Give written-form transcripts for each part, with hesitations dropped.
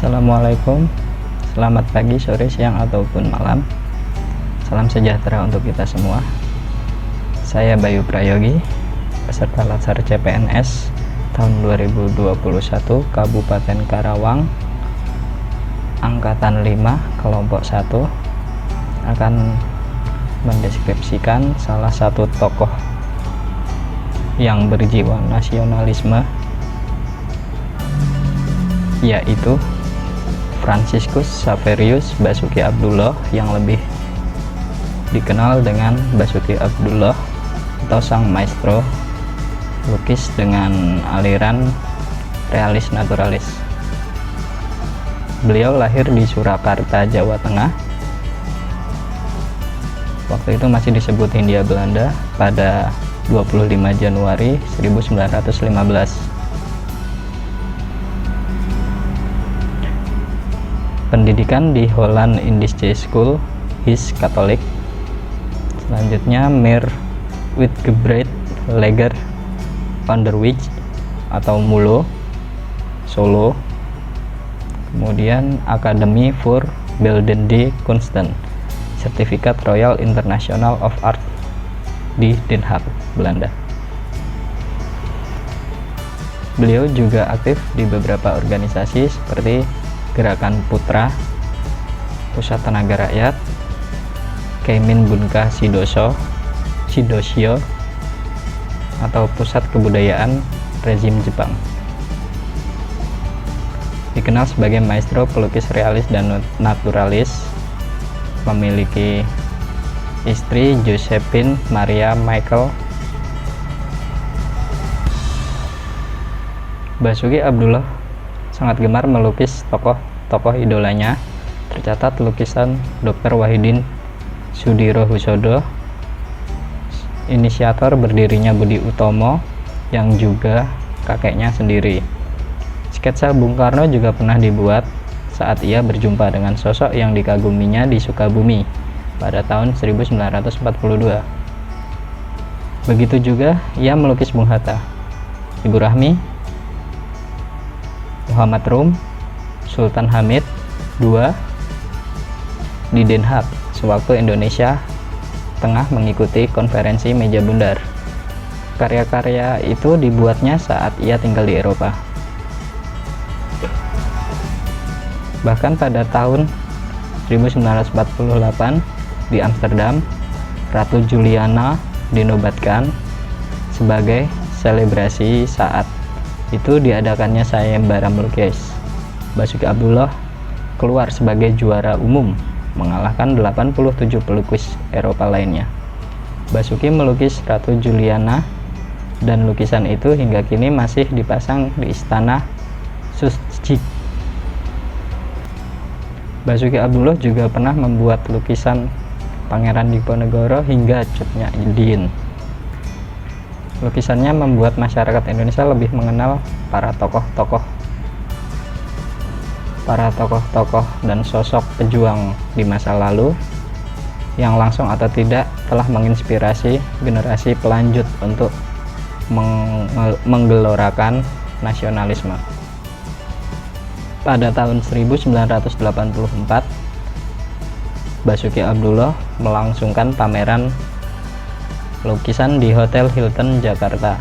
Assalamualaikum, selamat pagi, sore, siang, ataupun malam. Salam sejahtera untuk kita semua. Saya Bayu Prayogi, peserta Latsar CPNS tahun 2021 Kabupaten Karawang, Angkatan 5, Kelompok 1, akan mendeskripsikan salah satu tokoh yang berjiwa nasionalisme, yaitu Franciscus Xaverius Basuki Abdullah, yang lebih dikenal dengan Basuki Abdullah atau sang maestro lukis dengan aliran realis naturalis. Beliau lahir di Surakarta, Jawa Tengah. Waktu itu masih disebut Hindia Belanda pada 25 Januari 1915. Pendidikan di Holland Indische School, His Katolik. Selanjutnya Meer Witgebreid Leger Onderwijs atau MULO, Solo. Kemudian Academie voor Beeldende Kunsten, Sertifikat Royal International of Art di Den Haag, Belanda. Beliau juga aktif di beberapa organisasi seperti Gerakan Putra, Pusat Tenaga Rakyat, Keimin Bunka Sidosho atau Pusat Kebudayaan Rezim Jepang. Dikenal sebagai maestro pelukis realis dan naturalis, memiliki istri Josephine Maria Michael. Basuki Abdullah sangat gemar melukis tokoh-tokoh idolanya. Tercatat lukisan Dr. Wahidin Sudirohusodo, inisiator berdirinya Budi Utomo, yang juga kakeknya sendiri. Sketsa Bung Karno juga pernah dibuat saat ia berjumpa dengan sosok yang dikaguminya di Sukabumi pada tahun 1942. Begitu juga ia melukis Bung Hatta, Ibu Rahmi, Muhammad Rum, Sultan Hamid II di Den Haag sewaktu Indonesia tengah mengikuti konferensi meja bundar. Karya-karya itu dibuatnya saat ia tinggal di Eropa. Bahkan pada tahun 1948 di Amsterdam, Ratu Juliana dinobatkan sebagai selebrasi saat itu diadakannya sayembara melukis. Basuki Abdullah keluar sebagai juara umum, mengalahkan 87 pelukis Eropa lainnya. Basuki melukis Ratu Juliana, dan lukisan itu hingga kini masih dipasang di Istana Susjik. Basuki Abdullah juga pernah membuat lukisan Pangeran Diponegoro hingga Cut Nyak Lukisannya membuat masyarakat Indonesia lebih mengenal para tokoh-tokoh dan sosok pejuang di masa lalu yang langsung atau tidak telah menginspirasi generasi pelanjut untuk menggelorakan nasionalisme. Pada tahun 1984, Basuki Abdullah melangsungkan pameran lukisan di Hotel Hilton Jakarta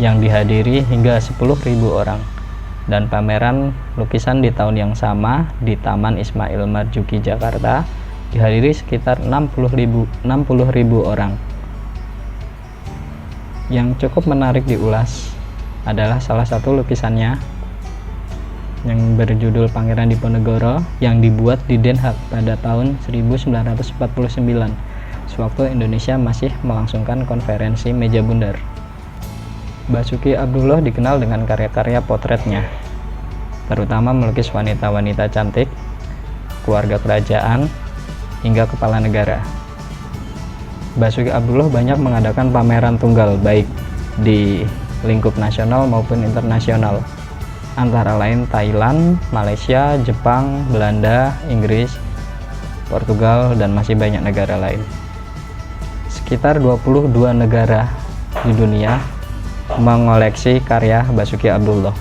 yang dihadiri hingga 10.000 orang, dan pameran lukisan di tahun yang sama di Taman Ismail Marzuki Jakarta dihadiri sekitar 60.000 orang. Yang cukup menarik diulas adalah salah satu lukisannya yang berjudul Pangeran Diponegoro yang dibuat di Den Haag pada tahun 1949 sewaktu Indonesia masih melangsungkan konferensi meja bundar. Basuki Abdullah dikenal dengan karya-karya potretnya, terutama melukis wanita-wanita cantik, keluarga kerajaan, hingga kepala negara. Basuki Abdullah banyak mengadakan pameran tunggal baik di lingkup nasional maupun internasional, antara lain Thailand, Malaysia, Jepang, Belanda, Inggris, Portugal, dan masih banyak negara lain. Sekitar 22 negara di dunia mengoleksi karya Basuki Abdullah.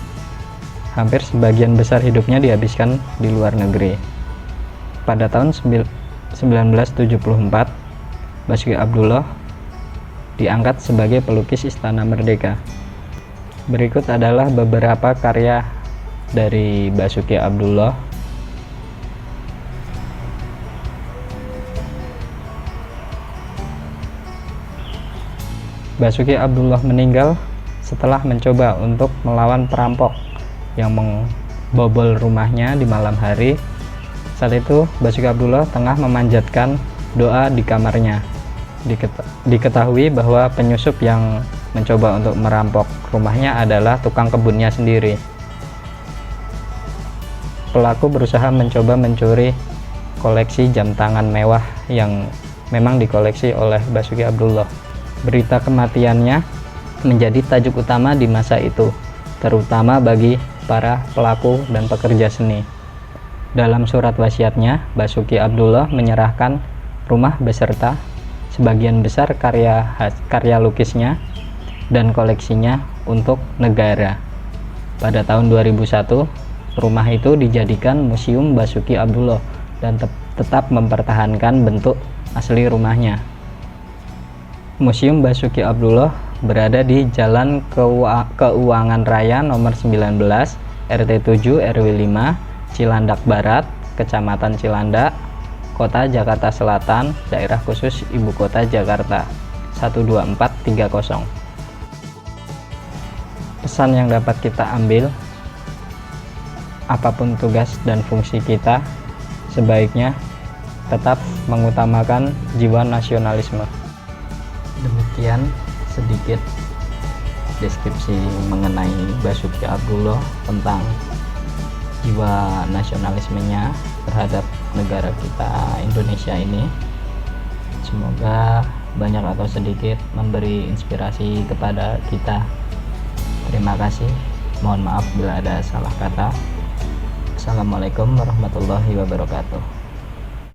hampir sebagian besar hidupnya dihabiskan di luar negeri. Pada tahun 1974, Basuki Abdullah diangkat sebagai pelukis Istana Merdeka. Berikut adalah beberapa karya dari Basuki Abdullah. Basuki Abdullah meninggal setelah mencoba untuk melawan perampok yang membobol rumahnya di malam hari. Saat itu Basuki Abdullah tengah memanjatkan doa di kamarnya. Diketahui bahwa penyusup yang mencoba untuk merampok rumahnya adalah tukang kebunnya sendiri. Pelaku berusaha mencoba mencuri koleksi jam tangan mewah yang memang dikoleksi oleh Basuki Abdullah. Berita kematiannya menjadi tajuk utama di masa itu, terutama bagi para pelaku dan pekerja seni. Dalam surat wasiatnya, Basuki Abdullah menyerahkan rumah beserta sebagian besar karya lukisnya dan koleksinya untuk negara. Pada tahun 2001, rumah itu dijadikan Museum Basuki Abdullah dan tetap mempertahankan bentuk asli rumahnya. Museum Basuki Abdullah berada di Jalan Keuangan Raya nomor 19, RT 7 RW 5, Cilandak Barat, Kecamatan Cilandak, Kota Jakarta Selatan, Daerah Khusus Ibu Kota Jakarta 12430. Pesan yang dapat kita ambil, apapun tugas dan fungsi kita, sebaiknya tetap mengutamakan jiwa nasionalisme. Demikian sedikit deskripsi mengenai Basuki Abdullah tentang jiwa nasionalismenya terhadap negara kita Indonesia ini. Semoga banyak atau sedikit memberi inspirasi kepada kita. Terima kasih. Mohon maaf bila ada salah kata. Assalamualaikum warahmatullahi wabarakatuh.